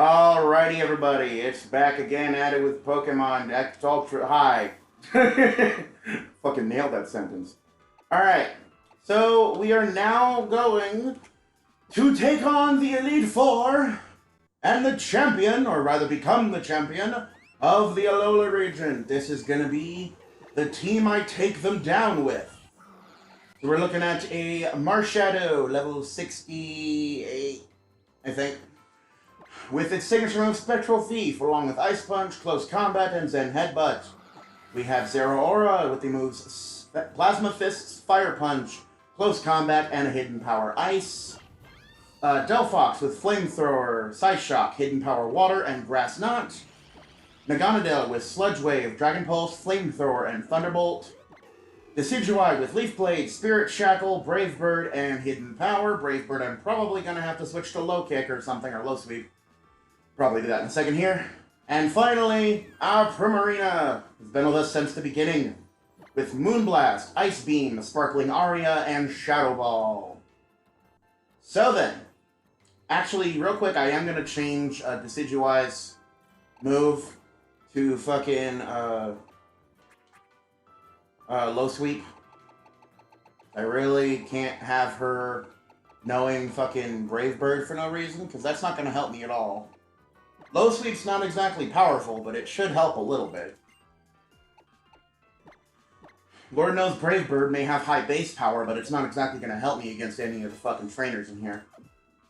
Alrighty, everybody, it's back again at it with Pokemon X Ultra High. Fucking nailed that sentence. Alright, so we are now going to take on the Elite Four and the champion, or rather become the champion, of the Alola region. This is gonna be the team I take them down with. So we're looking at a Marshadow, level 68, I think. With its signature move Spectral Thief, along with Ice Punch, Close Combat, and Zen Headbutt. We have Zeraora with the moves Plasma Fists, Fire Punch, Close Combat, and a Hidden Power Ice. Delphox with Flamethrower, Scythe Shock, Hidden Power Water, and Grass Knot. Naganadel with Sludge Wave, Dragon Pulse, Flamethrower, and Thunderbolt. Decidueye with Leaf Blade, Spirit Shackle, Brave Bird, and Hidden Power. Brave Bird, I'm probably going to have to switch to Low Kick or something, or Low Sweep. Probably do that in a second here. And finally, our Primarina has been with us since the beginning, with Moonblast, Ice Beam, Sparkling Aria, and Shadow Ball. So then, actually, real quick, I am going to change Decidueye's move to fucking Low Sweep. I really can't have her knowing fucking Brave Bird for no reason, because that's not going to help me at all. Low Sweep's not exactly powerful, but it should help a little bit. Lord knows Brave Bird may have high base power, but it's not exactly going to help me against any of the fucking trainers in here.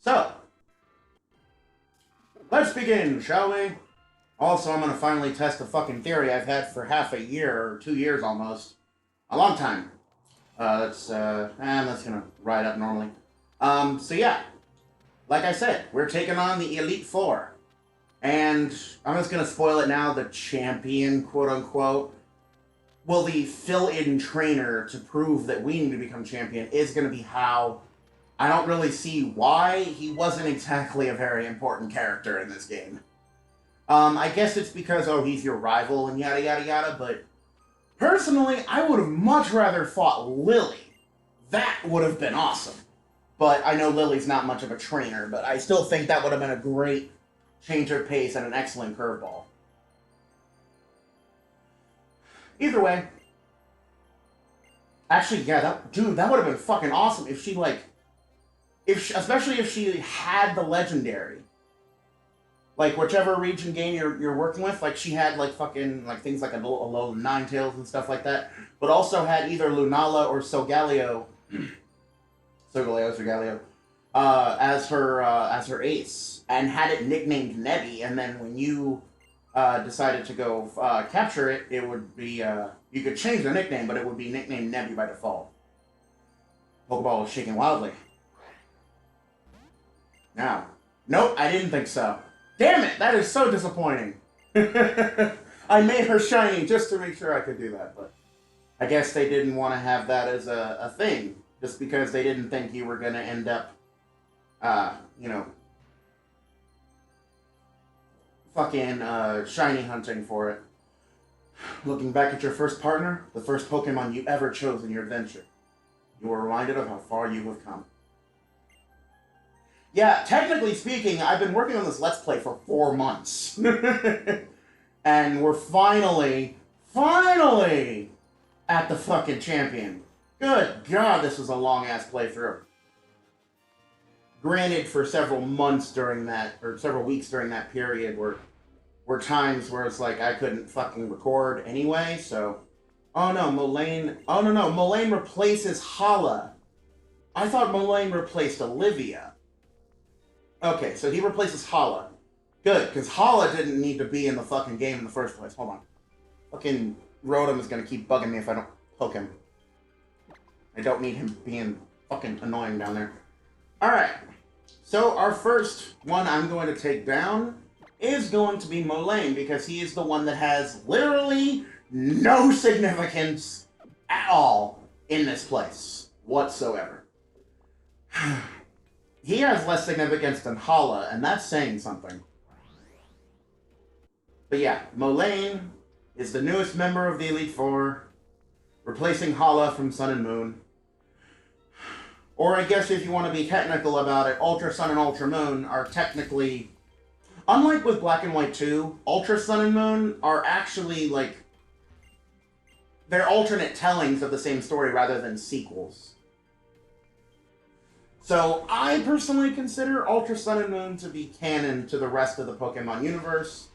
So, let's begin, shall we? Also, I'm going to finally test a fucking theory I've had for half a year, or 2 years almost. A long time. That's going to ride up normally. So yeah. Like I said, we're taking on the Elite Four. And I'm just going to spoil it now, the champion, quote-unquote. Well, the fill-in trainer to prove that we need to become champion is going to be Hau. I don't really see why. He wasn't exactly a very important character in this game. I guess it's because, oh, he's your rival and yada yada yada, but personally, I would have much rather fought Lily. That would have been awesome. But I know Lily's not much of a trainer, but I still think that would have been a great change her pace and an excellent curveball. Either way. Actually, yeah, that would have been fucking awesome if she, like, especially if she had the legendary. Like, whichever region game you're working with, like, she had, like, fucking, like, things like a low Ninetales and stuff like that, but also had either Lunala or Solgaleo, as her ace, and had it nicknamed Nebby, and then when you decided to go capture it, it would be, you could change the nickname, but it would be nicknamed Nebby by default. Pokeball was shaking wildly. Now, nope, I didn't think so. Damn it, that is so disappointing. I made her shiny just to make sure I could do that, but I guess they didn't want to have that as a thing, just because they didn't think you were going to end up, you know, fucking shiny hunting for it. Looking back at your first partner, the first Pokemon you ever chose in your adventure, you were reminded of how far you have come. Yeah, technically speaking, I've been working on this Let's Play for 4 months. And we're finally at the fucking champion. Good God, this was a long-ass playthrough. Granted, for several months during that, or several weeks during that period, were times where it's like I couldn't fucking record anyway, so... Oh no, Molayne... Oh no, Molayne replaces Hala. I thought Molayne replaced Olivia. Okay, so he replaces Hala. Good, because Hala didn't need to be in the fucking game in the first place. Hold on. Fucking Rotom is going to keep bugging me if I don't poke him. I don't need him being fucking annoying down there. Alright. So our first one I'm going to take down is going to be Molayne, because he is the one that has literally no significance at all in this place whatsoever. He has less significance than Hala, and that's saying something. But yeah, Molayne is the newest member of the Elite Four, replacing Hala from Sun and Moon. Or I guess if you want to be technical about it, Ultra Sun and Ultra Moon are technically unlike with Black and White 2, Ultra Sun and Moon are actually, like, they're alternate tellings of the same story rather than sequels. So, I personally consider Ultra Sun and Moon to be canon to the rest of the Pokemon universe,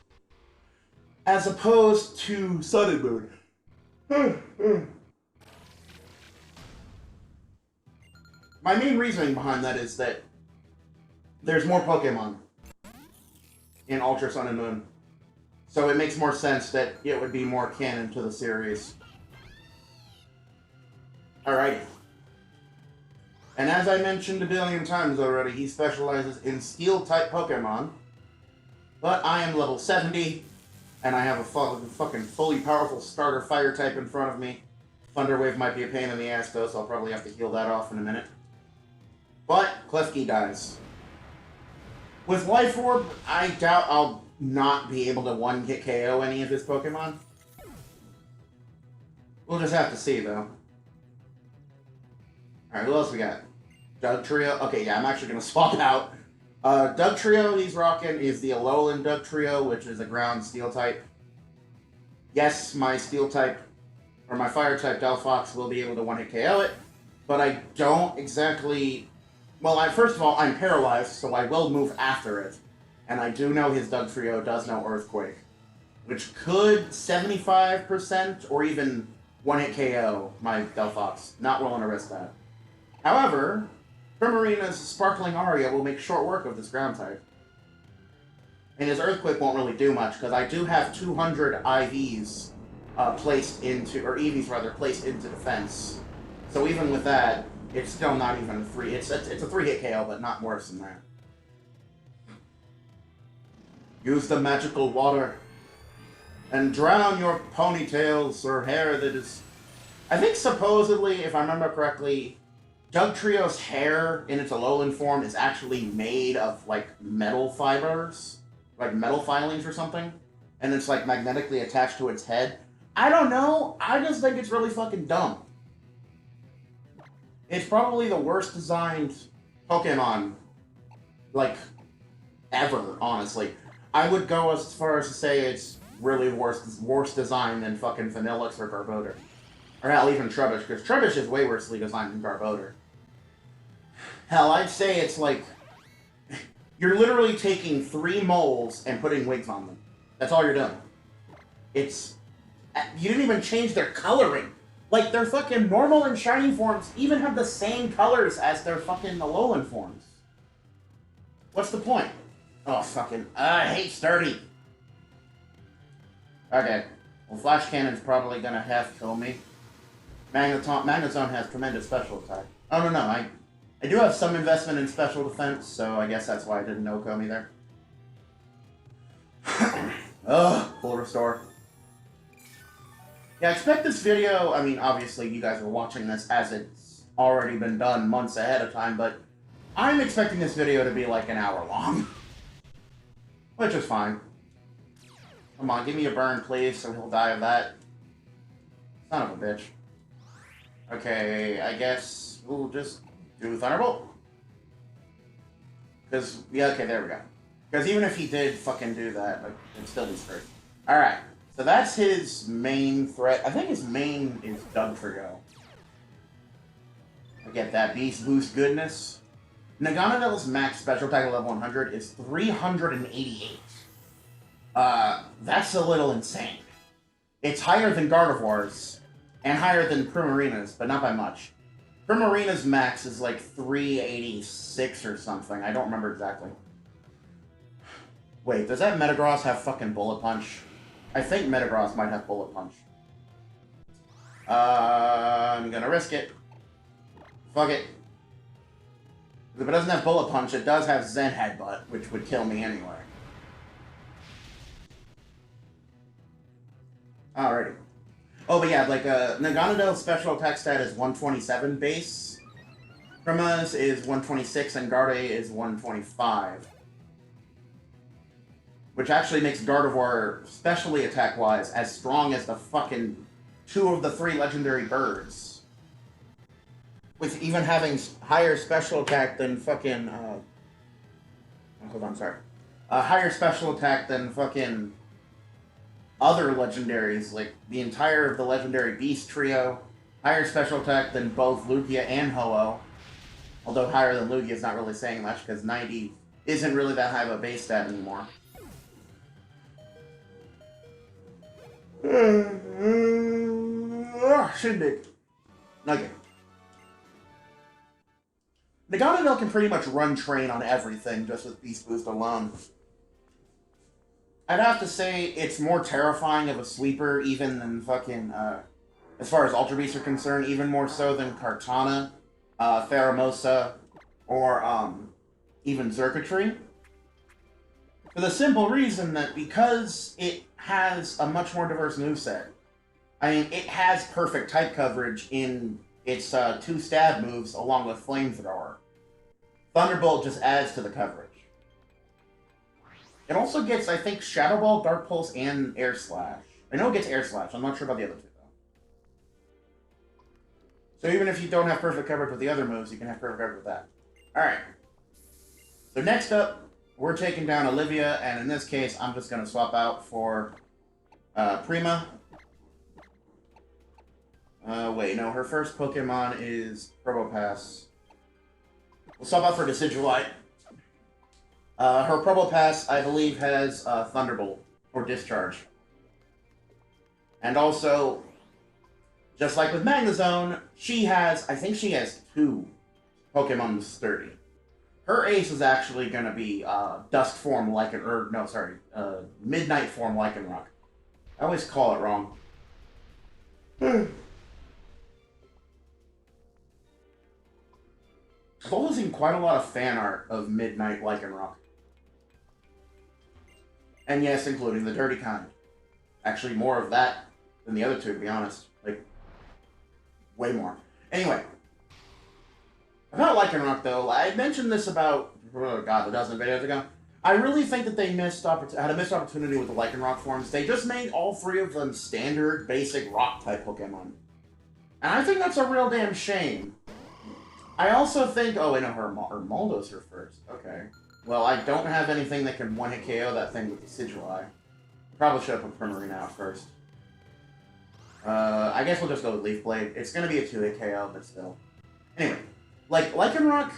as opposed to Sun and Moon. My main reasoning behind that is that there's more Pokemon in Ultra Sun and Moon. So it makes more sense that it would be more canon to the series. Alrighty. And as I mentioned a billion times already, he specializes in Steel-type Pokemon. But I am level 70, and I have a fucking fully powerful starter Fire-type in front of me. Thunder Wave might be a pain in the ass though, so I'll probably have to heal that off in a minute. But Klefki dies. With Life Orb, I doubt I'll not be able to one-hit KO any of his Pokemon. We'll just have to see, though. Alright, who else we got? Dugtrio. Okay, yeah, I'm actually going to swap out. Dugtrio he's rocking is the Alolan Dugtrio, which is a ground steel type. Yes, my steel type, or my fire type Delphox will be able to one-hit KO it, but I don't exactly... Well, first of all, I'm paralyzed, so I will move after it. And I do know his Dugtrio does know Earthquake, which could 75% or even one-hit KO my Delphox. Not willing to risk that. However, Primarina's Sparkling Aria will make short work of this ground type. And his Earthquake won't really do much, because I do have 200 IVs placed into, or EVs rather, placed into defense. So even with that, it's still not even a 3. It's a 3-hit KO, but not worse than that. Use the magical water and drown your ponytails or hair that is... I think supposedly, if I remember correctly, Dugtrio's hair in its Alolan form is actually made of, like, metal fibers. Like metal filings or something. And it's, like, magnetically attached to its head. I don't know. I just think it's really fucking dumb. It's probably the worst designed Pokemon, like, ever, honestly. I would go as far as to say it's really worse design than fucking Vanillix or Garbodor. Or hell, even Trubbish, because Trubbish is way worsely designed than Garbodor. Hell, I'd say it's like... You're literally taking 3 moles and putting wigs on them. That's all you're doing. It's... You didn't even change their coloring. Like, their fucking normal and shiny forms even have the same colors as their fucking Alolan forms. What's the point? Oh, fucking... I hate Sturdy. Okay. Well, Flash Cannon's probably gonna half-kill me. Magneton has tremendous special attack. Oh, no, I do have some investment in special defense, so I guess that's why I didn't no-kill me there. Ugh, full restore. Yeah, expect this video, I mean, obviously you guys are watching this as it's already been done months ahead of time, but I'm expecting this video to be like an hour long. Which is fine. Come on, give me a burn, please, so he'll die of that. Son of a bitch. Okay, I guess we'll just do Thunderbolt. Because, yeah, okay, there we go. Because even if he did fucking do that, like, it'd still be screwed. Alright. So that's his main threat. I think his main is Dugtrio. I get that. Beast Boost goodness. Naganadell's max special attack at level 100 is 388. That's a little insane. It's higher than Gardevoir's, and higher than Primarina's, but not by much. Primarina's max is like 386 or something. I don't remember exactly. Wait, does that Metagross have fucking Bullet Punch? I think Metagross might have Bullet Punch. I'm gonna risk it. Fuck it. If it doesn't have Bullet Punch, it does have Zen Headbutt, which would kill me anyway. Alrighty. Oh, but yeah, like, Naganadell's special attack stat is 127 base. Prima's is 126, and Garde is 125. Which actually makes Gardevoir, especially attack-wise, as strong as the fucking 2 of the 3 legendary birds. With even having higher special attack than fucking, hold on, sorry. a higher special attack than fucking other legendaries, like the entire of the legendary Beast trio. Higher special attack than both Lugia and Ho-Oh. Although higher than Lugia is not really saying much, because 90 isn't really that high of a base stat anymore. Shindig. Okay. Nagano can pretty much run train on everything just with Beast Boost alone. I'd have to say it's more terrifying of a sweeper even than fucking, as far as Ultra Beasts are concerned, even more so than Kartana, Pheromosa, or, even Xurkitree. For the simple reason that because it has a much more diverse moveset, I mean, it has perfect type coverage in its 2 stab moves along with Flamethrower. Thunderbolt just adds to the coverage. It also gets, I think, Shadow Ball, Dark Pulse, and Air Slash. I know it gets Air Slash. I'm not sure about the other 2, though. So even if you don't have perfect coverage with the other moves, you can have perfect coverage with that. Alright. So next up, we're taking down Olivia, and in this case, I'm just going to swap out for Prima. Wait, no, her first Pokemon is Probopass. We'll swap out for Decidueye. Her Probopass, I believe, has Thunderbolt, or Discharge. And also, just like with Magnezone, I think she has 2 Pokemon Sturdy. Her ace is actually going to be Dusk Form Midnight Form Lycanroc. I always call it wrong. I've also seen quite a lot of fan art of Midnight Lycanroc. And yes, including the dirty kind. Actually, more of that than the other 2, to be honest. Like, way more. Anyway. About Lycanroc, though, I mentioned this about, a dozen videos ago. I really think that they had a missed opportunity with the Lycanroc forms. They just made all 3 of them standard, basic Rock-type Pokemon. And I think that's a real damn shame. I also think... Oh, wait, no, her Moldo's her first. Okay. Well, I don't have anything that can one-hit KO that thing with the Decidueye. Probably should have put Primarina out first. I guess we'll just go with Leaf Blade. It's going to be a 2-hit KO, but still. Anyway, like, Lycanroc,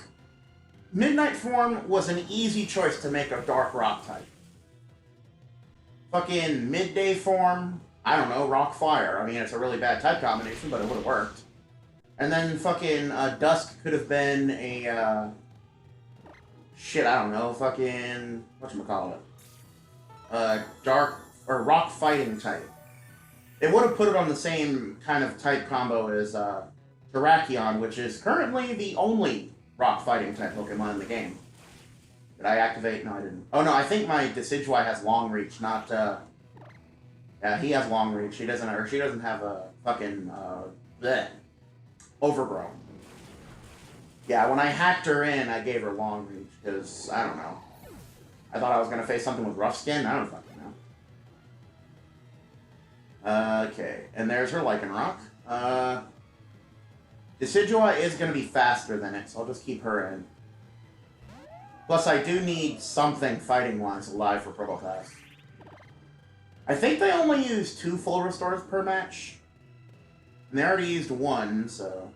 Midnight Form was an easy choice to make a Dark Rock type. Fucking Midday Form, I don't know, Rock Fire. I mean, it's a really bad type combination, but it would have worked. And then fucking Dusk could have been a, shit, I don't know, fucking, whatchamacallit? Dark, or Rock Fighting type. It would have put it on the same kind of type combo as, Terrakion, which is currently the only Rock Fighting type Pokemon in the game. Did I activate? No, I didn't. Oh no, I think my Decidueye has Long Reach, not, yeah, he has Long Reach. She doesn't have a fucking, Overgrown. Yeah, when I hacked her in, I gave her Long Reach, because, I don't know. I thought I was going to face something with Rough Skin? I don't fucking know. Okay, and there's her Lycanroc. Decidueye is going to be faster than it, so I'll just keep her in. Plus, I do need something fighting-wise alive for Probopass. I think they only use 2 full restores per match. And they already used 1, so...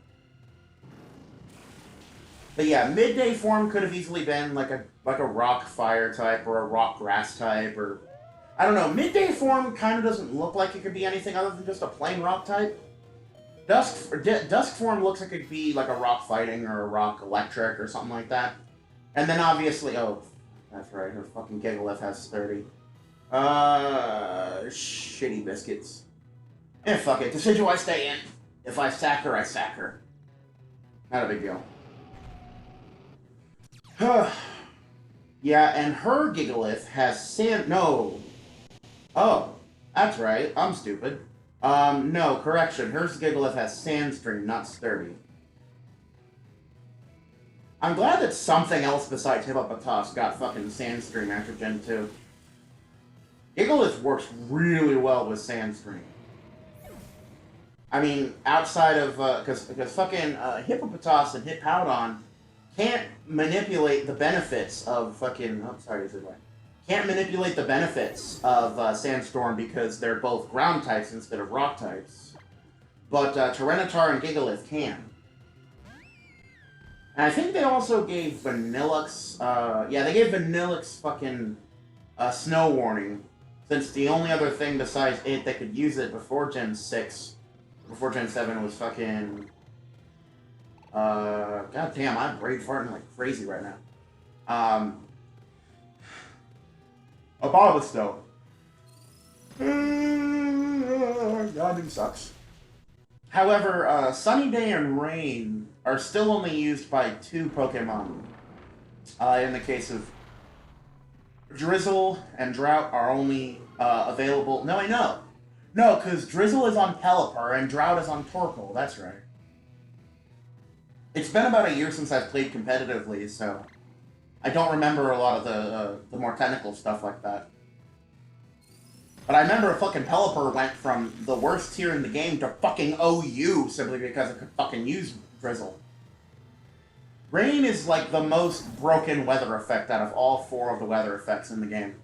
But yeah, Midday Form could have easily been like a Rock Fire type or a Rock Grass type, or... I don't know, Midday Form kind of doesn't look like it could be anything other than just a plain Rock type. Dusk Form looks like it could be like a Rock Fighting or a Rock Electric or something like that. And then obviously... Oh, that's right, her fucking Gigalith has 30. Shitty biscuits. Eh, fuck it. Decidueye stay in. If I sack her, I sack her. Not a big deal. Yeah, and her Gigalith has sand... No. Oh, that's right. I'm stupid. No, correction. Hers Gigalith has Sandstream, not Sturdy. I'm glad that something else besides Hippopotas got fucking Sandstream after Gen 2. Gigalith works really well with Sandstream. I mean, outside of, because fucking Hippopotas and Hippowdon can't manipulate the benefits of fucking, oh, sorry, is it right? can't manipulate the benefits of Sandstorm because they're both ground types instead of rock types. But Tyranitar and Gigalith can. And I think they also gave Vanillux, yeah, they gave Vanillux fucking Snow Warning, since the only other thing besides it that could use it before Gen 6, before Gen 7 was fucking, god damn, I'm brain farting like crazy right now. A Bulbasaur. God, sucks. However, Sunny Day and Rain are still only used by 2 Pokemon. In the case of Drizzle and Drought are only available... No, I know. No, because Drizzle is on Pelipper and Drought is on Torkoal. That's right. It's been about a year since I've played competitively, so I don't remember a lot of the more technical stuff like that. But I remember fucking Pelipper went from the worst tier in the game to fucking OU simply because it could fucking use Drizzle. Rain is like the most broken weather effect out of all 4 of the weather effects in the game.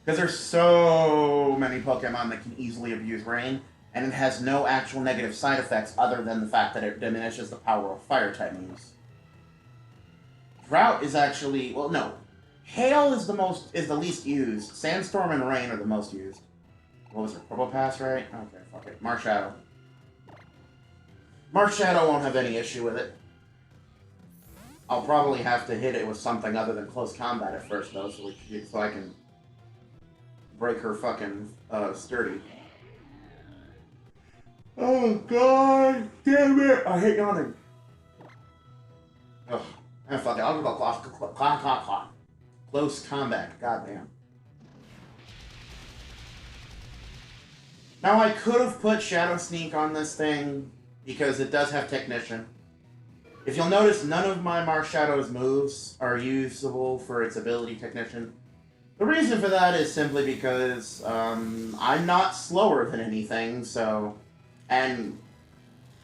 Because there's so many Pokemon that can easily abuse Rain, and it has no actual negative side effects other than the fact that it diminishes the power of Fire-type moves. Drought is actually... well, no. Hail is the least used. Sandstorm and Rain are the most used. What was it? Probopass, right? Okay, fuck it. Marshadow. Marshadow won't have any issue with it. I'll probably have to hit it with something other than close combat at first, though, so I can break her fucking sturdy. Oh, god damn it! I hate yawning. Ugh. And fuck it. I'll go close combat. God damn. Now, I could have put Shadow Sneak on this thing, because it does have Technician. If you'll notice, none of my Marshadow's moves are usable for its ability Technician. The reason for that is simply because I'm not slower than anything, so... And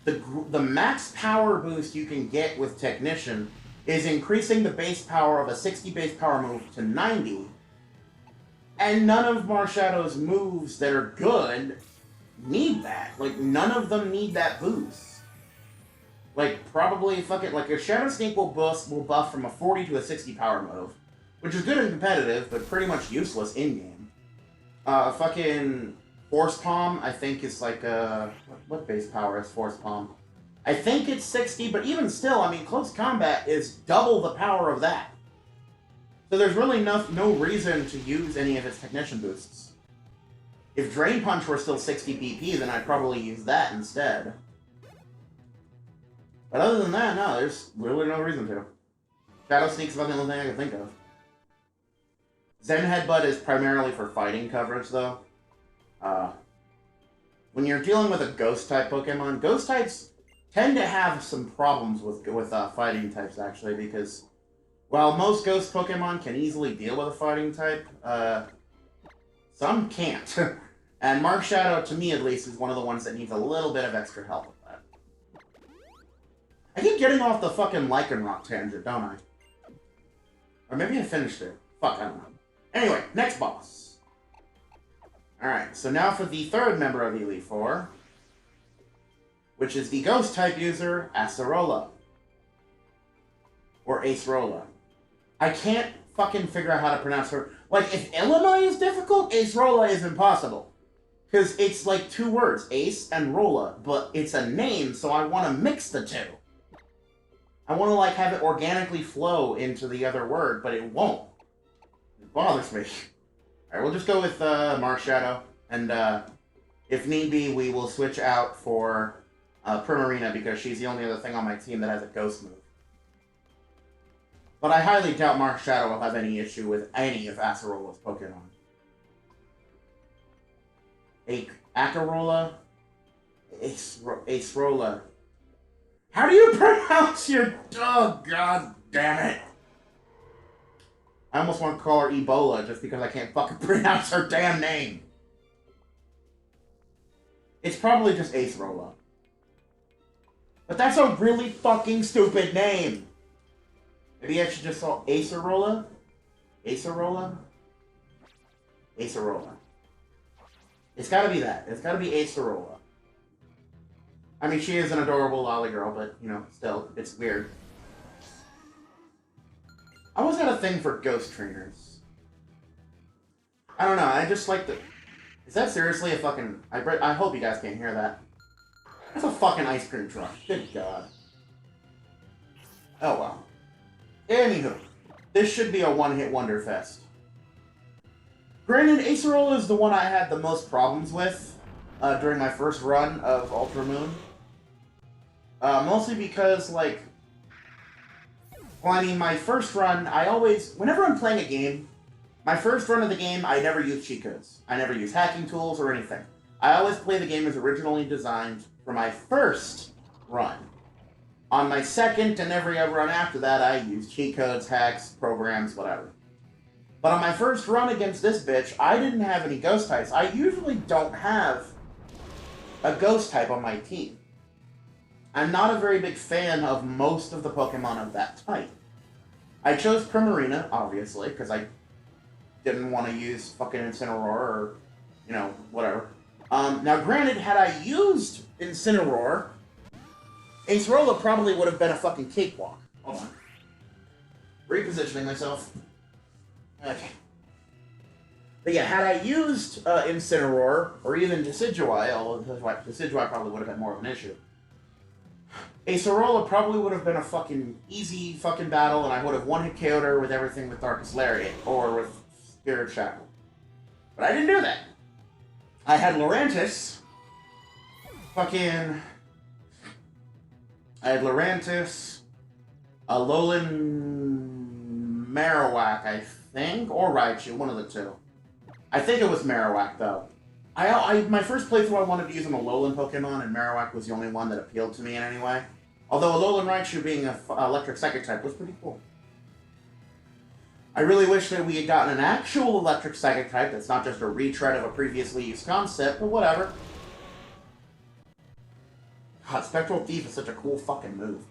the max power boost you can get with Technician is increasing the base power of a 60 base power move to 90. And none of Marshadow's moves that are good need that. Like, none of them need that boost. Like, probably, fuck it, like, a Shadow Sneak will buff from a 40 to a 60 power move, which is good and competitive, but pretty much useless in-game. Fucking Force Palm, I think, is like, what base power is Force Palm? I think it's 60, but even still, I mean, Close Combat is double the power of that. So there's really no reason to use any of its Technician boosts. If Drain Punch were still 60 BP, then I'd probably use that instead. But other than that, no, there's really no reason to. Shadow Sneak's about the only thing I can think of. Zen Headbutt is primarily for fighting coverage, though. When you're dealing with a Ghost-type Pokemon, Ghost-types tend to have some problems with fighting types, actually, because while most Ghost Pokemon can easily deal with a fighting type, some can't. And Marshadow, to me at least, is one of the ones that needs a little bit of extra help with that. I keep getting off the fucking Lycanroc tangent, don't I? Or maybe I finished it. Fuck, I don't know. Anyway, next boss. Alright, so now for the 3rd member of the Elite Four, which is the Ghost-type user, Acerola. Or Acerola. I can't fucking figure out how to pronounce her. Like, if Illinois is difficult, Acerola is impossible. Because it's like 2 words, Ace and Rolla, but it's a name, so I want to mix the 2. I want to, like, have it organically flow into the other word, but it won't. It bothers me. Alright, we'll just go with Marshadow, and if need be, we will switch out for Primarina, because she's the only other thing on my team that has a Ghost move. But I highly doubt Marshadow will have any issue with any of Acerola's Pokemon. Acerola? Acerola. How do you pronounce your... Oh, god damn it. I almost want to call her Ebola just because I can't fucking pronounce her damn name. It's probably just Acerola. But that's a really fucking stupid name. Maybe I should just call Acerola? Acerola? Acerola. It's gotta be that. It's gotta be Acerola. I mean, she is an adorable lolly girl, but, you know, still, it's weird. I always had a thing for ghost trainers. I don't know, I just like the... Is that seriously a fucking... I hope you guys can't hear that. That's a fucking ice cream truck. Good God. Oh, well. Anywho, this should be a one-hit wonder fest. Granted, Acerola is the one I had the most problems with during my first run of Ultra Moon. Mostly because, like... Well, I mean, my first run, I always... Whenever I'm playing a game, my first run of the game, I never use cheat codes. I never use hacking tools or anything. I always play the game as originally designed for my first run. On my second and every other run after that, I use cheat codes, hacks, programs, whatever. But on my first run against this bitch, I didn't have any ghost types. I usually don't have a ghost type on my team. I'm not a very big fan of most of the Pokemon of that type. I chose Primarina, obviously, because I didn't want to use fucking Incineroar or, you know, whatever. Now, granted, had I used Incineroar, Acerola probably would have been a fucking cakewalk. Hold on. Repositioning myself. Okay. But yeah, had I used Incineroar, or even Decidueye, although Decidueye probably would have been more of an issue, Acerola probably would have been a fucking easy fucking battle, and I would have one-hit KO'd her with everything with Darkest Lariat, or with Spirit Shackle. But I didn't do that. I had Lurantis. Fucking... I had Lurantis, Alolan Marowak, I think, or Raichu, one of the two. I think it was Marowak, though. My first playthrough I wanted to use an Alolan Pokemon, and Marowak was the only one that appealed to me in any way. Although Alolan Raichu being an electric psychic type was pretty cool. I really wish that we had gotten an actual electric psychic type that's not just a retread of a previously used concept, but whatever. God, Spectral Thief is such a cool fucking move.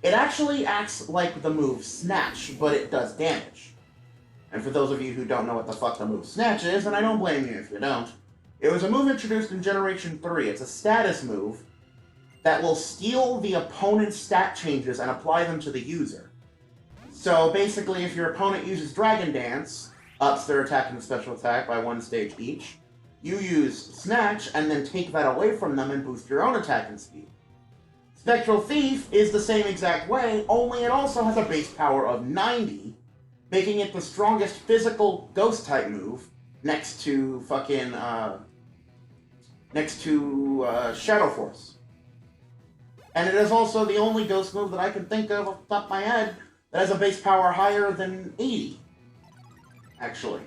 It actually acts like the move Snatch, but it does damage. And for those of you who don't know what the fuck the move Snatch is, and I don't blame you if you don't, it was a move introduced in Generation 3. It's a status move that will steal the opponent's stat changes and apply them to the user. So basically, if your opponent uses Dragon Dance, ups their attack and special attack by 1 stage each, you use Snatch and then take that away from them and boost your own attack and speed. Spectral Thief is the same exact way, only it also has a base power of 90, making it the strongest physical ghost type move next to fucking Shadow Force. And it is also the only ghost move that I can think of off the top of my head that has a base power higher than 80. Actually.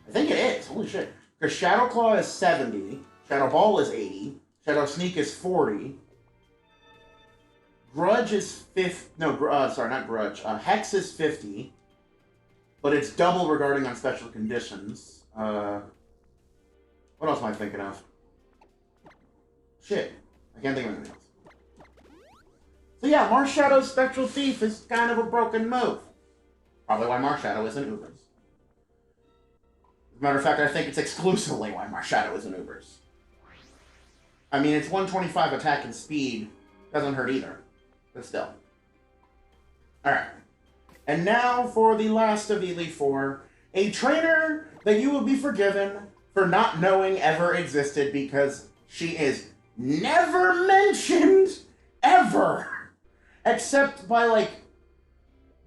I think it is. Holy shit. Because Shadow Claw is 70, Shadow Ball is 80, Shadow Sneak is 40, Grudge is 50, sorry, not Grudge, Hex is 50, but it's double regarding on special conditions. What else am I thinking of? Shit, I can't think of anything else. So yeah, Marshadow's Spectral Thief is kind of a broken move. Probably why Marshadow isn't Ubers. As a matter of fact, I think it's exclusively why Marshadow isn't Ubers. I mean, it's 125 attack and speed. Doesn't hurt either. But still. Alright. And now for the last of the Elite Four. A trainer that you will be forgiven for not knowing ever existed because she is never mentioned ever. Except by, like,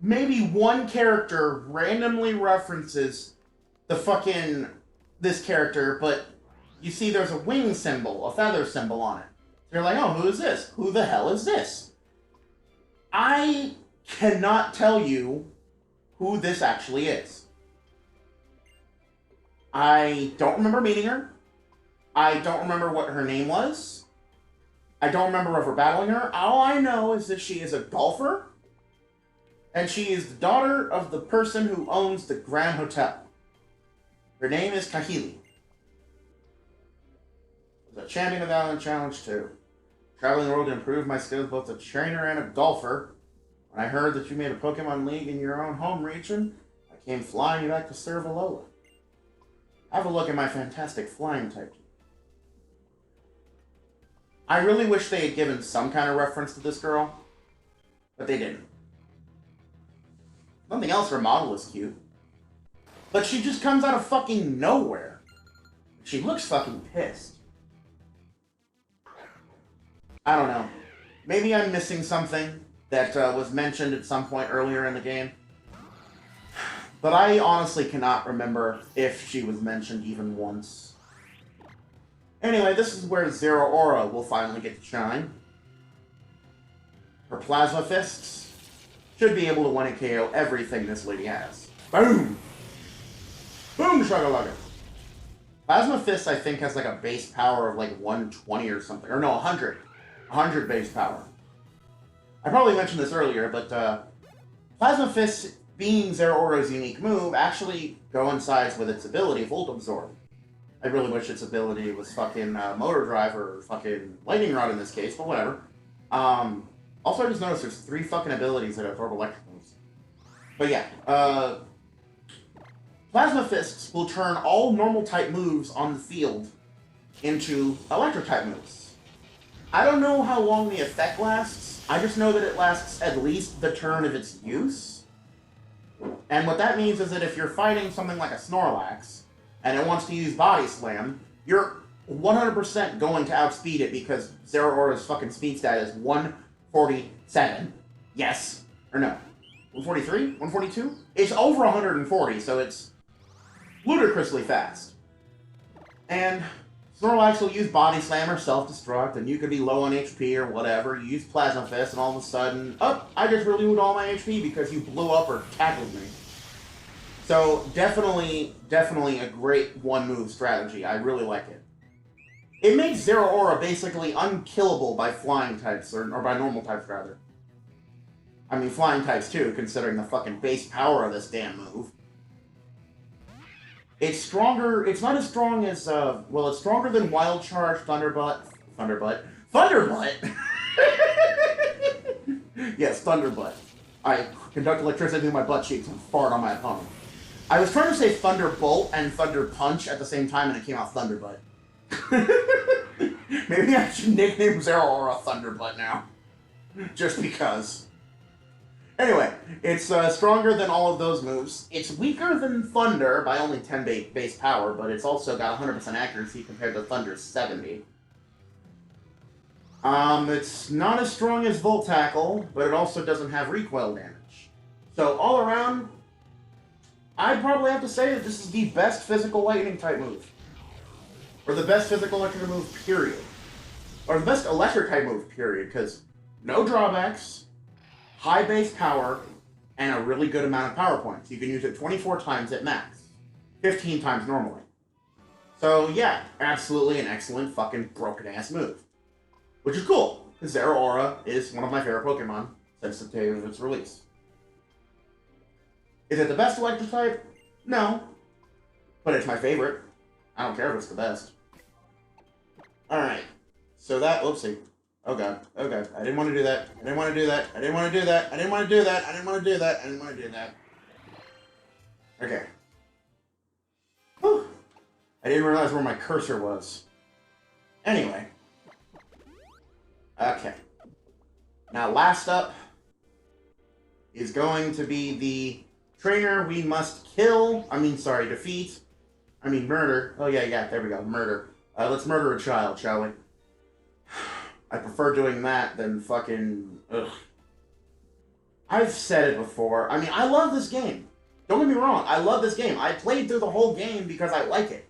maybe one character randomly references this character, but you see there's a wing symbol, a feather symbol on it. So you're like, oh, who is this? Who the hell is this? I cannot tell you who this actually is. I don't remember meeting her. I don't remember what her name was. I don't remember ever battling her. All I know is that she is a golfer, and she is the daughter of the person who owns the Grand Hotel. Her name is Kahili. The champion of Island Challenge 2. Traveling the world to improve my skills both as a trainer and a golfer. When I heard that you made a Pokemon League in your own home region, I came flying back to serve Alola. have a look at my fantastic flying type. I really wish they had given some kind of reference to this girl, but they didn't. Nothing else, her model is cute. But she just comes out of fucking nowhere. She looks fucking pissed. I don't know. Maybe I'm missing something that was mentioned at some point earlier in the game. But I honestly cannot remember if she was mentioned even once. Anyway, this is where Zeraora will finally get to shine. Her Plasma Fists should be able to one-hit KO everything this lady has. Boom! Boom, shakalaka! Plasma Fist, I think, has like a base power of like 120 or something. Or no, 100. 100 base power. I probably mentioned this earlier, but Plasma Fist, being Zeraora's unique move, actually coincides with its ability, Volt Absorb. I really wish its ability was fucking Motor Drive or fucking Lightning Rod in this case, but whatever. Also, I just noticed there's 3 fucking abilities that absorb electric moves. But yeah, Plasma Fists will turn all normal type moves on the field into electric type moves. I don't know how long the effect lasts. I just know that it lasts at least the turn of its use. And what that means is that if you're fighting something like a Snorlax, and it wants to use Body Slam, you're 100% going to outspeed it because Zeraora's fucking speed stat is 147. Yes. Or no. 143? 142? It's over 140, so it's ludicrously fast. And Snorlax will use Body Slam or Self-Destruct, and you could be low on HP or whatever. You use Plasma Fist, and all of a sudden, oh, I just renewed all my HP because you blew up or tackled me. So, definitely a great one-move strategy. I really like it. It makes Zeraora basically unkillable by flying types, or by normal types, rather. I mean, flying types, too, considering the fucking base power of this damn move. It's stronger, it's not as strong as, well, it's stronger than Wild Charge, Thunderbutt. Yes, Thunderbutt. I conduct electricity through my butt cheeks and fart on my opponent. I was trying to say Thunderbolt and Thunder Punch at the same time, and it came out Thunderbutt. Maybe I should nickname Zeraora Thunderbutt now. Just because. Anyway, it's stronger than all of those moves. It's weaker than Thunder by only 10 base power, but it's also got 100% accuracy compared to Thunder's 70. It's not as strong as Volt Tackle, but it also doesn't have recoil damage. So all around, I'd probably have to say that this is the best physical lightning type move. Or the best physical electric move, period. Or the best electric type move, period, because no drawbacks, high base power, and a really good amount of power points. You can use it 24 times at max. 15 times normally. So yeah, absolutely an excellent fucking broken-ass move. Which is cool, because Zeraora is one of my favorite Pokemon since the day of its release. Is it the best electric type? No. But it's my favorite. I don't care if it's the best. Alright. So that, oopsie. Oh god. Oh god. I didn't want to do that. I didn't want to do that. I didn't want to do that. I didn't want to do that. I didn't want to do that. I didn't want to do that. Okay. Whew. I didn't realize where my cursor was. Anyway. Okay. Now last up is going to be the trainer we must defeat. Murder. Oh yeah, there we go, murder. Let's murder a child, shall we? I prefer doing that than fucking, ugh. I've said it before. I mean, I love this game. Don't get me wrong, I love this game. I played through the whole game because I like it.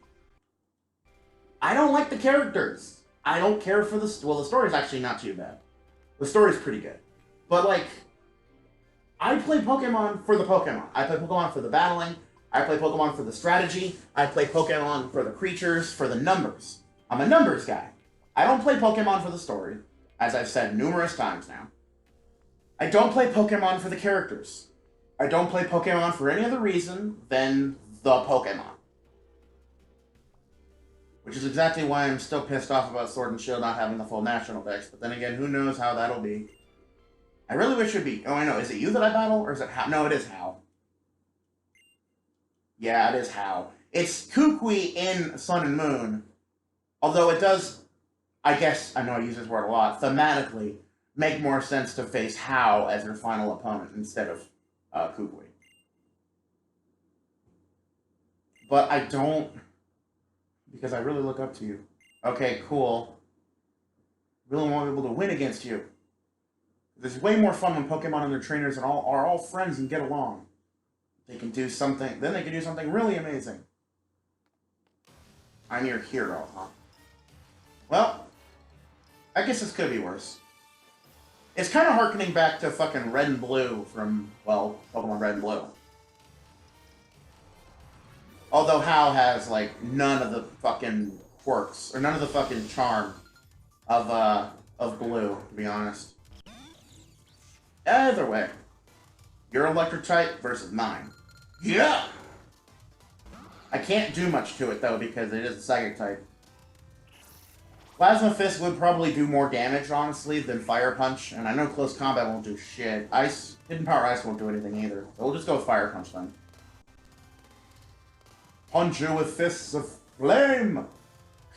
I don't like the characters. I don't care for the story's actually not too bad. The story's pretty good. But, like, I play Pokemon for the Pokemon. I play Pokemon for the battling. I play Pokemon for the strategy. I play Pokemon for the creatures, for the numbers. I'm a numbers guy. I don't play Pokemon for the story, as I've said numerous times now. I don't play Pokemon for the characters. I don't play Pokemon for any other reason than the Pokemon. Which is exactly why I'm still pissed off about Sword and Shield not having the full national dex, but then again, who knows how that'll be. I really wish it would be. Oh, I know. Is it you that I battle, or is it Hau? No, it is Hau. Yeah, it is Hau. It's Kukui in Sun and Moon, although it does, I guess, I know I use this word a lot, thematically make more sense to face Hao as your final opponent instead of Kukui. But I don't, because I really look up to you. Okay, cool. Really want to be able to win against you. It's way more fun when Pokemon and their trainers are all friends and get along. They can do something, then they can do something really amazing. I'm your hero, huh? Well, I guess this could be worse. It's kind of harkening back to fucking Red and Blue from, well, Pokemon Red and Blue. Although Hao has, like, none of the fucking quirks, or none of the fucking charm of Blue, to be honest. Either way, your electric type versus mine. Yeah! I can't do much to it, though, because it is a psychic type. Plasma Fist would probably do more damage, honestly, than Fire Punch, and I know Close Combat won't do shit. Hidden Power Ice won't do anything either. So we'll just go Fire Punch then. Punch you with Fists of Flame!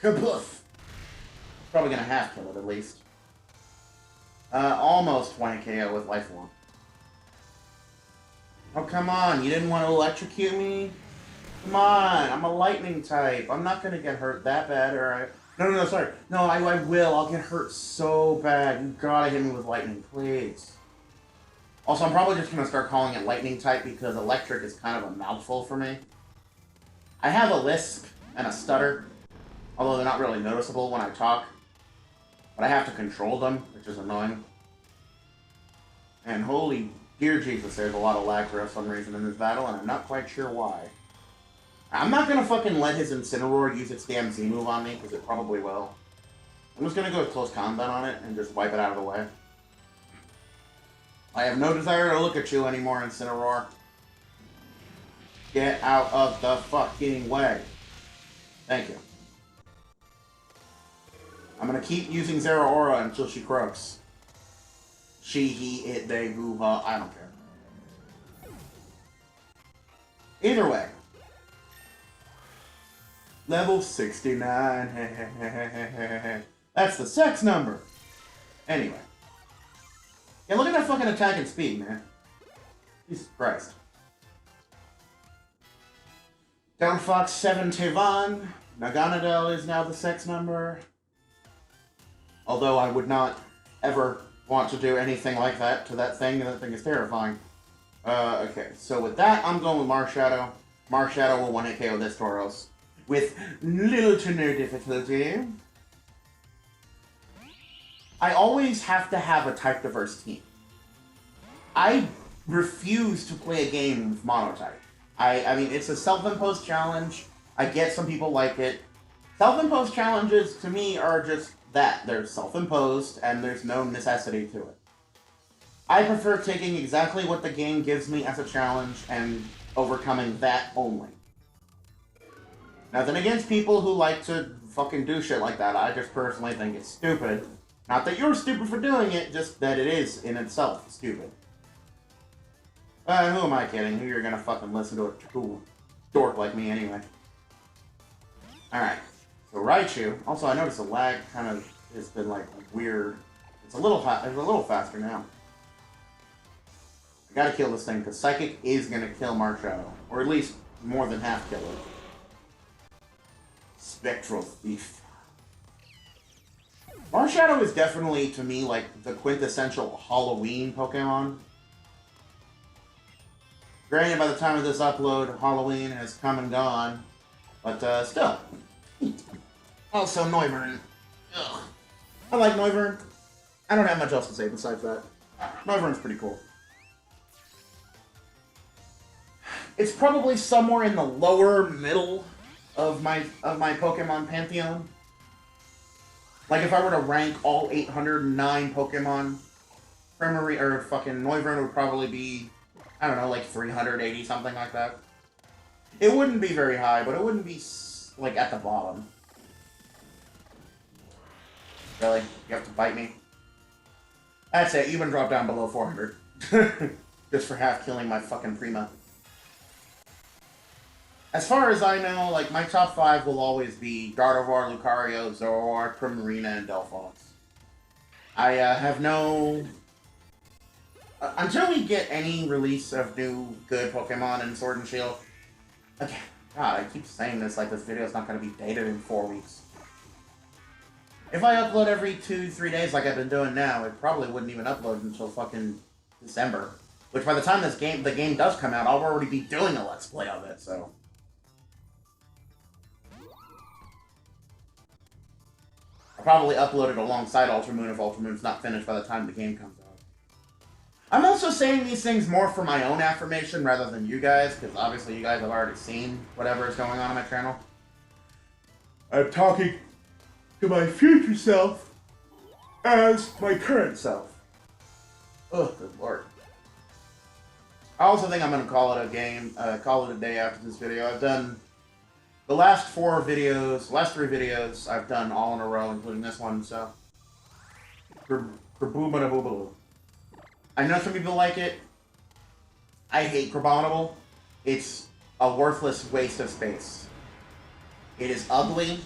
Kaboof! Probably gonna half kill it, at least. Almost 20 KO with Life Orb. Oh, come on, you didn't want to electrocute me? Come on, I'm a lightning type. I'm not gonna get hurt that bad, alright? No, sorry. No, I will. I'll get hurt so bad. You gotta hit me with lightning, please. Also, I'm probably just gonna start calling it lightning type because electric is kind of a mouthful for me. I have a lisp and a stutter, although they're not really noticeable when I talk. But I have to control them, which is annoying. And holy dear Jesus, there's a lot of lag for some reason in this battle, and I'm not quite sure why. I'm not gonna fucking let his Incineroar use its damn Z move on me, because it probably will. I'm just gonna go with Close Combat on it and just wipe it out of the way. I have no desire to look at you anymore, Incineroar. Get out of the fucking way. Thank you. I'm gonna keep using Zeraora until she croaks. She, he, it, they, who, I don't care. Either way. Level 69. That's the sex number. Anyway. Yeah, look at that fucking attack and speed, man. Jesus Christ. Delphox 71. Naganadel is now the sex number. Although I would not ever want to do anything like that to that thing. That thing is terrifying. Okay, so with that, I'm going with Marshadow. Marshadow will 1-hit KO this Tauros with little to no difficulty. I always have to have a type-diverse team. I refuse to play a game with monotype. I mean, it's a self-imposed challenge. I get some people like it. Self-imposed challenges, to me, are just that. They're self-imposed, and there's no necessity to it. I prefer taking exactly what the game gives me as a challenge and overcoming that only. Nothing against people who like to fucking do shit like that. I just personally think it's stupid. Not that you're stupid for doing it, just that it is in itself stupid. Who am I kidding? Who you're gonna fucking listen to a cool dork like me anyway? Alright. So Raichu. Also, I noticed the lag kind of has been like weird. It's a little faster now. I gotta kill this thing because Psychic is gonna kill Marshadow, or at least more than half kill it. Spectral Thief. Marshadow is definitely, to me, like the quintessential Halloween Pokemon. Granted, by the time of this upload, Halloween has come and gone, but still. Also, Noivern. Ugh. I like Noivern. I don't have much else to say besides that. Noivern's pretty cool. It's probably somewhere in the lower middle of my Pokemon pantheon. Like if I were to rank all 809 Pokemon, Primarine or fucking Noivern would probably be, I don't know, like 380, something like that. It wouldn't be very high, but it wouldn't be like at the bottom. Really? You have to bite me? That's it, you've been dropped down below 400. Just for half killing my fucking Prima. As far as I know, like, my top 5 will always be Gardevoir, Lucario, Zoroark, Primarina, and Delphox. I have no... until we get any release of new good Pokemon in Sword and Shield... Okay, God, I keep saying this like this video is not going to be dated in 4 weeks. If I upload every 2-3 days like I've been doing now, it probably wouldn't even upload until fucking December. Which by the time the game does come out, I'll already be doing a Let's Play of it, so... I'll probably upload it alongside Ultra Moon if Ultra Moon's not finished by the time the game comes out. I'm also saying these things more for my own affirmation rather than you guys, because obviously you guys have already seen whatever is going on my channel. I'm talking to my future self as my current self. Oh, good lord. I also think I'm going to call it a game, call it a day after this video. I've done the last 3 videos, I've done all in a row, including this one, so. I know some people like it. I hate Crabominable. It's a worthless waste of space. It is ugly.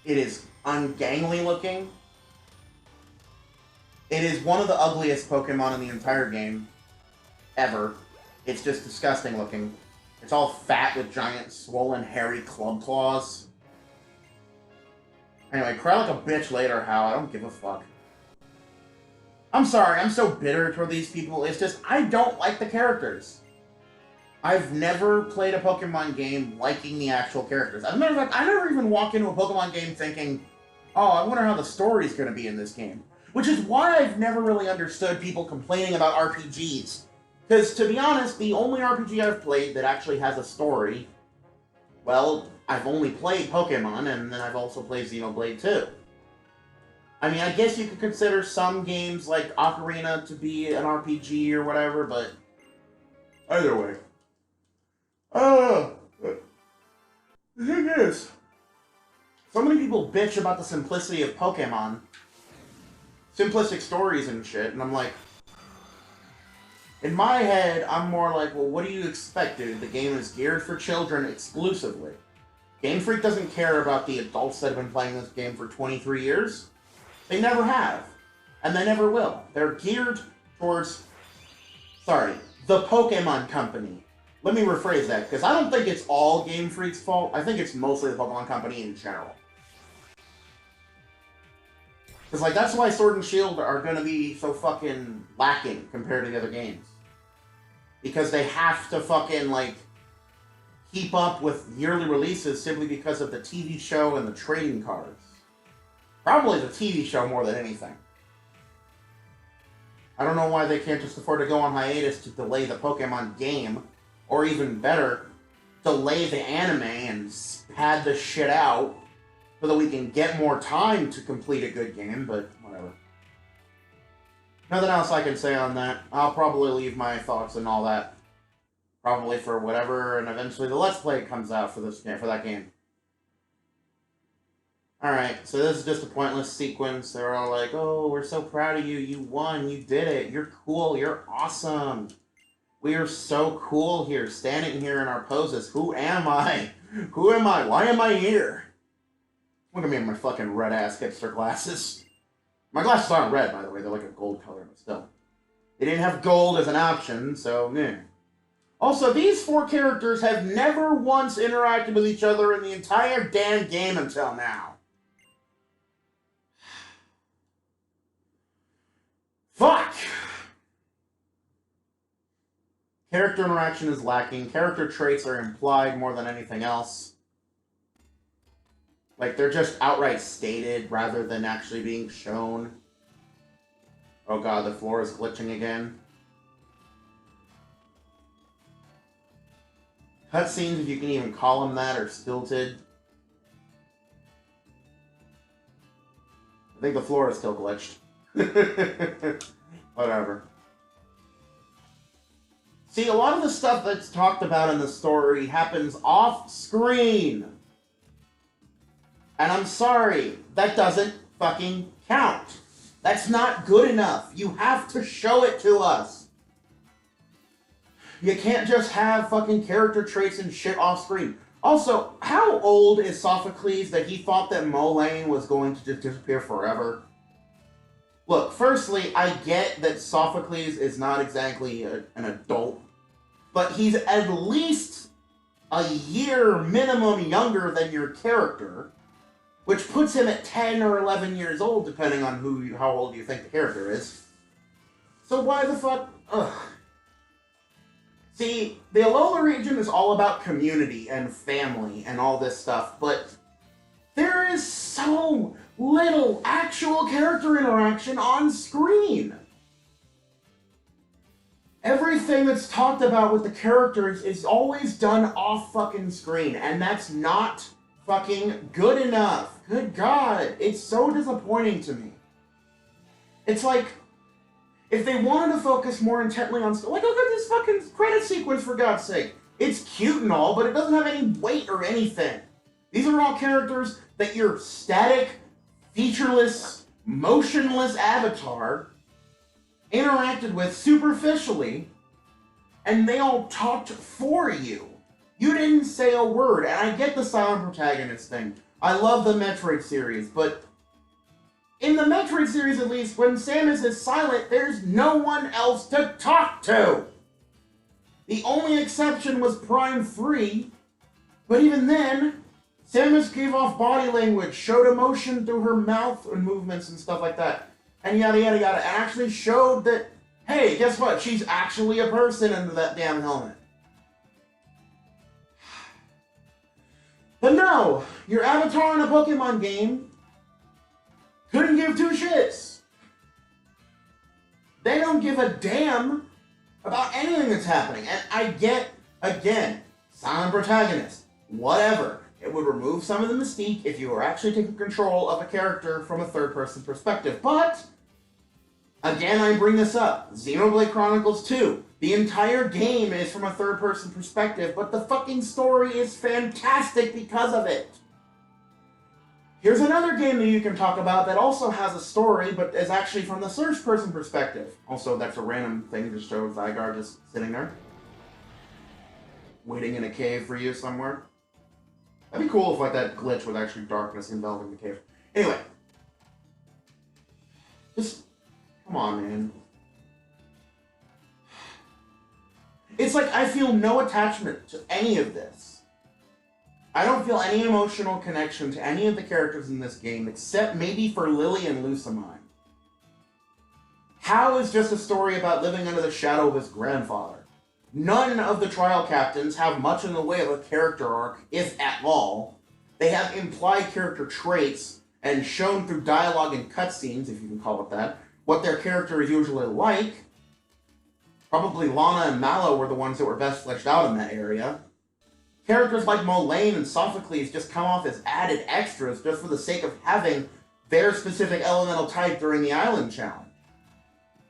It is ungangly looking. It is one of the ugliest Pokemon in the entire game. Ever. It's just disgusting looking. It's all fat with giant, swollen, hairy club claws. Anyway, cry like a bitch later, Hal. I don't give a fuck. I'm sorry, I'm so bitter toward these people. It's just, I don't like the characters. I've never played a Pokemon game liking the actual characters. I never even walk into a Pokemon game thinking, oh, I wonder how the story's going to be in this game. Which is why I've never really understood people complaining about RPGs. Because, to be honest, the only RPG I've played that actually has a story, well, I've only played Pokemon, and then I've also played Xenoblade 2. I mean, I guess you could consider some games like Ocarina to be an RPG or whatever, but either way. The thing is, so many people bitch about the simplicity of Pokemon, simplistic stories and shit, and I'm like, in my head, I'm more like, well, what do you expect, dude? The game is geared for children exclusively. Game Freak doesn't care about the adults that have been playing this game for 23 years. They never have. And they never will. They're geared towards, the Pokemon Company. Let me rephrase that, because I don't think it's all Game Freak's fault. I think it's mostly the Pokemon Company in general. Because, like, that's why Sword and Shield are going to be so fucking lacking compared to the other games. Because they have to fucking, like, keep up with yearly releases simply because of the TV show and the trading cards. Probably the TV show more than anything. I don't know why they can't just afford to go on hiatus to delay the Pokemon game, or even better, delay the anime and pad the shit out so that we can get more time to complete a good game, but whatever. Nothing else I can say on that. I'll probably leave my thoughts and all that probably for whatever, and eventually the Let's Play comes out for this game, for that game. Alright, so this is just a pointless sequence. They're all like, oh, we're so proud of you. You won. You did it. You're cool. You're awesome. We are so cool here, standing here in our poses. Who am I? Who am I? Why am I here? Look at me in my fucking red-ass hipster glasses. My glasses aren't red, by the way. They're like a gold color, but still. They didn't have gold as an option, so, yeah. Also, these 4 characters have never once interacted with each other in the entire damn game until now. Fuck! Character interaction is lacking. Character traits are implied more than anything else. Like, they're just outright stated rather than actually being shown. Oh god, the floor is glitching again. Cutscenes, if you can even call them that, are stilted. I think the floor is still glitched. Whatever. See, a lot of the stuff that's talked about in the story happens off-screen. And I'm sorry, that doesn't fucking count. That's not good enough. You have to show it to us. You can't just have fucking character traits and shit off screen. Also, how old is Sophocles that he thought that Molayne was going to just disappear forever? Look, firstly, I get that Sophocles is not exactly an adult, but he's at least a year minimum younger than your character, which puts him at 10 or 11 years old, depending on how old you think the character is. So why the fuck? Ugh. See, the Alola region is all about community and family and all this stuff, but there is so little actual character interaction on screen. Everything that's talked about with the characters is always done off fucking screen, and that's not fucking good enough. Good God, it's so disappointing to me. It's like, if they wanted to focus more intently on stuff, like, look at this fucking credit sequence, for God's sake. It's cute and all, but it doesn't have any weight or anything. These are all characters that your static, featureless, motionless avatar interacted with superficially, and they all talked for you. You didn't say a word, and I get the silent protagonist thing. I love the Metroid series, but in the Metroid series at least, when Samus is silent, there's no one else to talk to! The only exception was Prime 3, but even then, Samus gave off body language, showed emotion through her mouth and movements and stuff like that, and yada yada yada, and actually showed that, hey, guess what? She's actually a person under that damn helmet. But no, your avatar in a Pokemon game couldn't give two shits. They don't give a damn about anything that's happening. And I get, again, silent protagonist, whatever. It would remove some of the mystique if you were actually taking control of a character from a third-person perspective. But, again, I bring this up. Xenoblade Chronicles 2. The entire game is from a third-person perspective, but the fucking story is fantastic because of it. Here's another game that you can talk about that also has a story, but is actually from the first-person perspective. Also, that's a random thing to show Zygarde just sitting there, waiting in a cave for you somewhere. That'd be cool if like that glitch with actually darkness enveloping the cave. Anyway. Just, come on, man. It's like I feel no attachment to any of this. I don't feel any emotional connection to any of the characters in this game, except maybe for Lily and Lucamine. Hau is just a story about living under the shadow of his grandfather. None of the trial captains have much in the way of a character arc, if at all. They have implied character traits, and shown through dialogue and cutscenes, if you can call it that, what their character is usually like. Probably Lana and Mallow were the ones that were best fleshed out in that area. Characters like Molayne and Sophocles just come off as added extras just for the sake of having their specific elemental type during the island challenge.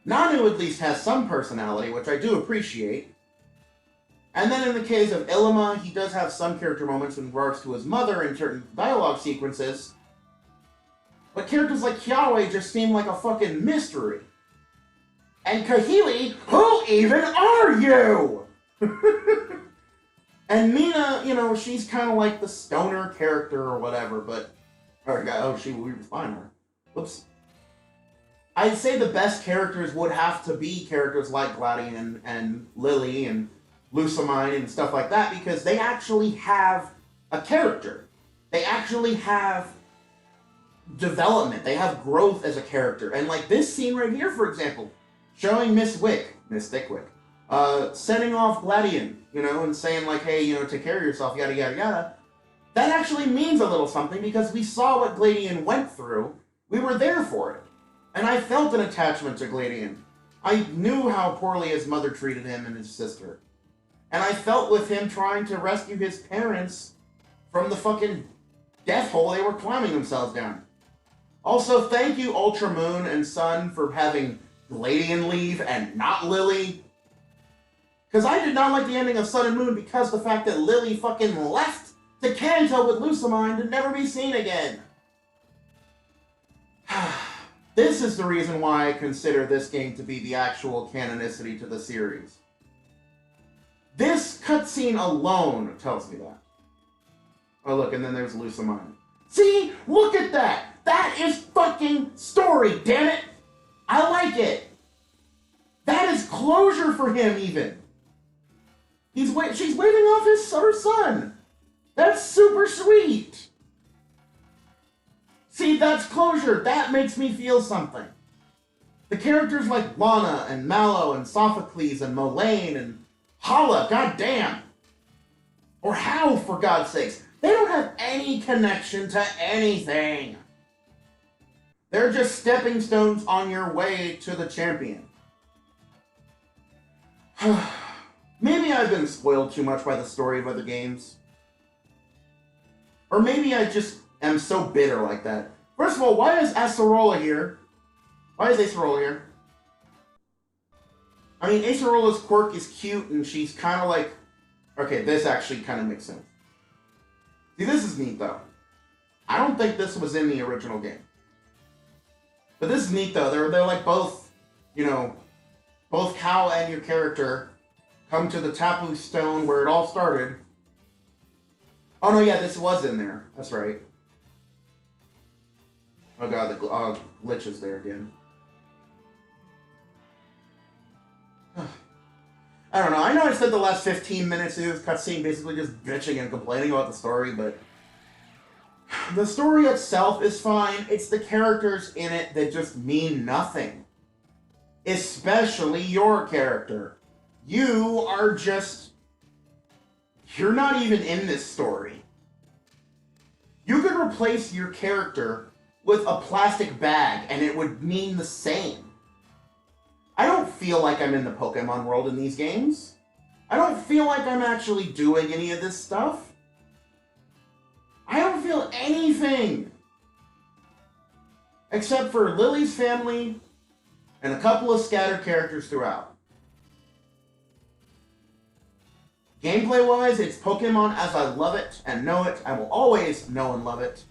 Nanu at least has some personality, which I do appreciate. And then in the case of Ilima, he does have some character moments in regards to his mother in certain dialogue sequences. But characters like Kiawe just seem like a fucking mystery. And Kahili, who even are you? And Mina, you know, she's kind of like the stoner character or whatever, but... we refine her. Whoops. I'd say the best characters would have to be characters like Gladion and Lily and Lucamine and stuff like that, because they actually have a character. They actually have development. They have growth as a character. And like this scene right here, for example, showing Miss Thickwick, setting off Gladion, you know, and saying like, hey, you know, take care of yourself, yada, yada, yada. That actually means a little something because we saw what Gladion went through. We were there for it. And I felt an attachment to Gladion. I knew how poorly his mother treated him and his sister. And I felt with him trying to rescue his parents from the fucking death hole they were climbing themselves down. Also, thank you, Ultra Moon and Sun, for having Gladion leave and not Lily. Because I did not like the ending of Sun and Moon because the fact that Lily fucking left to Kanto with Lucamine to never be seen again. This is the reason why I consider this game to be the actual canonicity to the series. This cutscene alone tells me that. Oh, look, and then there's Lucamine. See? Look at that! That is fucking story, damn it! I like it! That is closure for him, even. She's waving off her son. That's super sweet. See, that's closure. That makes me feel something. The characters like Lana and Mallow and Sophocles and Molayne and Hala, goddamn. Or Hal, for God's sakes. They don't have any connection to anything. They're just stepping stones on your way to the champion. Maybe I've been spoiled too much by the story of other games. Or maybe I just am so bitter like that. First of all, why is Acerola here? Why is Acerola here? I mean, Acerola's quirk is cute, and she's kind of like... Okay, this actually kind of makes sense. See, this is neat, though. I don't think this was in the original game. But this is neat, though. They're like both, you know, both Cal and your character come to the Tapu Stone where it all started. Oh, no, yeah, this was in there. That's right. Oh, God, the glitch is there again. I don't know. I know I spent the last 15 minutes of this cutscene basically just bitching and complaining about the story, but the story itself is fine. It's the characters in it that just mean nothing. Especially your character. You are just... You're not even in this story. You could replace your character with a plastic bag and it would mean the same. I don't feel like I'm in the Pokemon world in these games. I don't feel like I'm actually doing any of this stuff. I don't feel anything. Except for Lily's family and a couple of scattered characters throughout. Gameplay-wise, it's Pokemon as I love it and know it. I will always know and love it.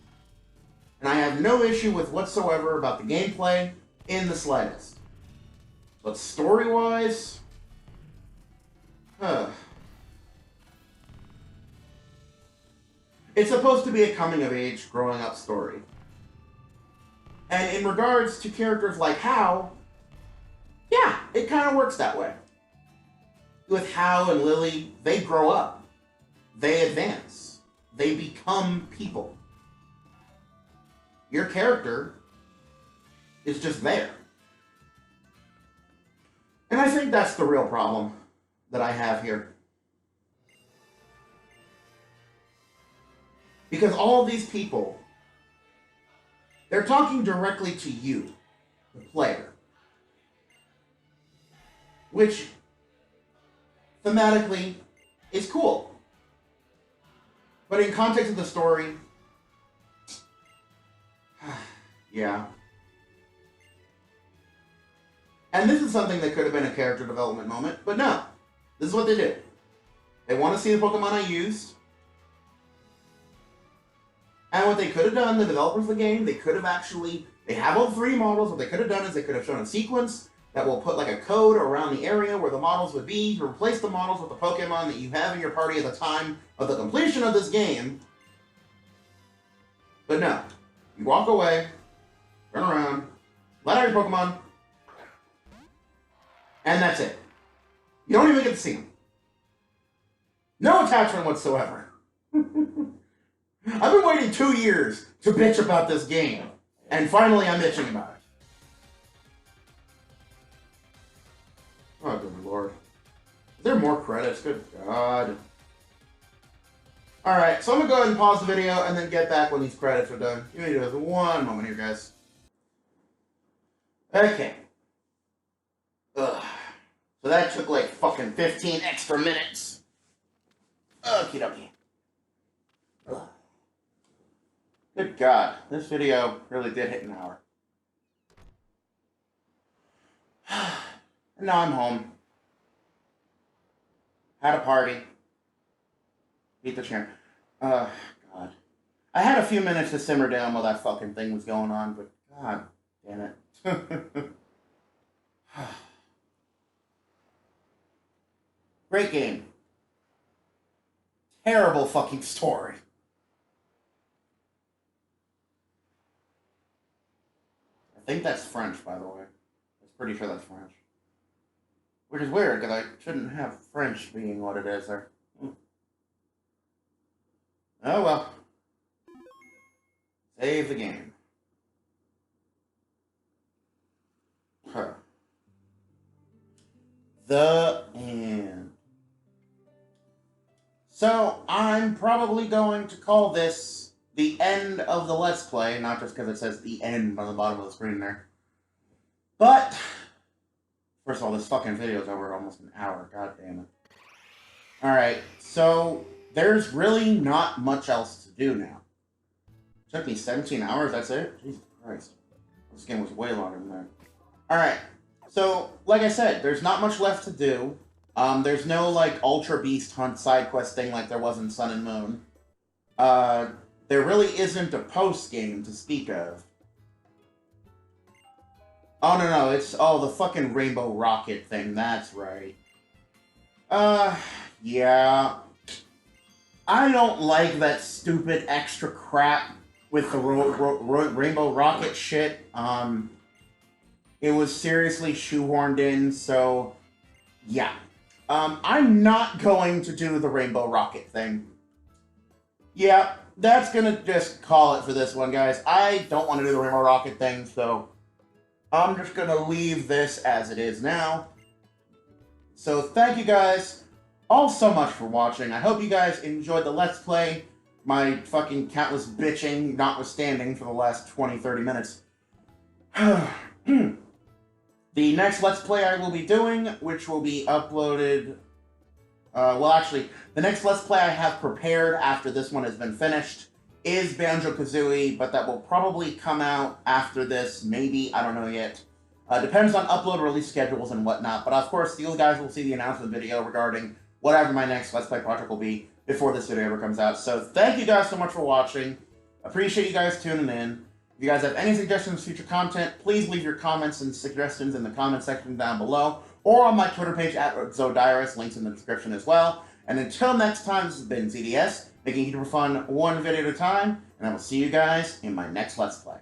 And I have no issue with whatsoever about the gameplay in the slightest. But story-wise... It's supposed to be a coming-of-age, growing-up story. And in regards to characters like Hal, yeah, it kind of works that way. With Hal and Lily, they grow up. They advance. They become people. Your character is just there. And I think that's the real problem that I have here. Because all of these people, they're talking directly to you, the player. Which, thematically, is cool. But in context of the story, yeah. And this is something that could have been a character development moment, but no. This is what they did. They want to see the Pokemon I used. And what they could have done, the developers of the game, they could have actually... They have all three models. What they could have done is they could have shown a sequence that will put like a code around the area where the models would be to replace the models with the Pokemon that you have in your party at the time of the completion of this game. But no. You walk away, turn around, let out your Pokemon, and that's it. You don't even get to see them. No attachment whatsoever. I've been waiting 2 years to bitch about this game, and finally I'm bitching about it. Oh, good lord. Is there more credits? Good god. Alright, so I'm going to go ahead and pause the video and then get back when these credits are done. Give me just one moment here, guys. Okay. Ugh. So that took like fucking 15 extra minutes. Okie dokie. Ugh. Good god, this video really did hit an hour. And now I'm home. Had a party. Beat the champ. God. I had a few minutes to simmer down while that fucking thing was going on, but god damn it. Great game. terrible fucking story. I think that's French, by the way. I'm pretty sure that's French. Which is weird, because I shouldn't have French being what it is there. Oh well. Save the game. Huh. The end. So, I'm probably going to call this the end of the Let's Play, not just because it says the end on the bottom of the screen there. But, first of all, this fucking video is over almost an hour, god damn it. Alright, so, there's really not much else to do now. It took me 17 hours, that's it? Jesus Christ. This game was way longer than that. Alright, so, like I said, there's not much left to do. There's no, like, Ultra Beast Hunt side quest thing like there was in Sun and Moon. There really isn't a post-game to speak of. Oh, no, it's, the fucking Rainbow Rocket thing, that's right. Yeah. I don't like that stupid extra crap with the Rainbow Rocket shit. It was seriously shoehorned in, so, yeah. I'm not going to do the Rainbow Rocket thing. Yeah, that's gonna just call it for this one, guys. I don't want to do the Rainbow Rocket thing, so I'm just gonna leave this as it is now. So thank you guys all so much for watching. I hope you guys enjoyed the Let's Play. My fucking countless bitching notwithstanding for the last 20-30 minutes. The next Let's Play I will be doing, which will be uploaded... well, actually, the next Let's Play I have prepared after this one has been finished is Banjo-Kazooie, but that will probably come out after this, maybe, I don't know yet. Depends on upload release schedules and whatnot, but of course, you guys will see the announcement video regarding whatever my next Let's Play project will be before this video ever comes out. So, thank you guys so much for watching. Appreciate you guys tuning in. If you guys have any suggestions for future content, please leave your comments and suggestions in the comment section down below, or on my Twitter page at Zodiris, links in the description as well. And until next time, this has been ZDS, making it for fun one video at a time, and I will see you guys in my next Let's Play.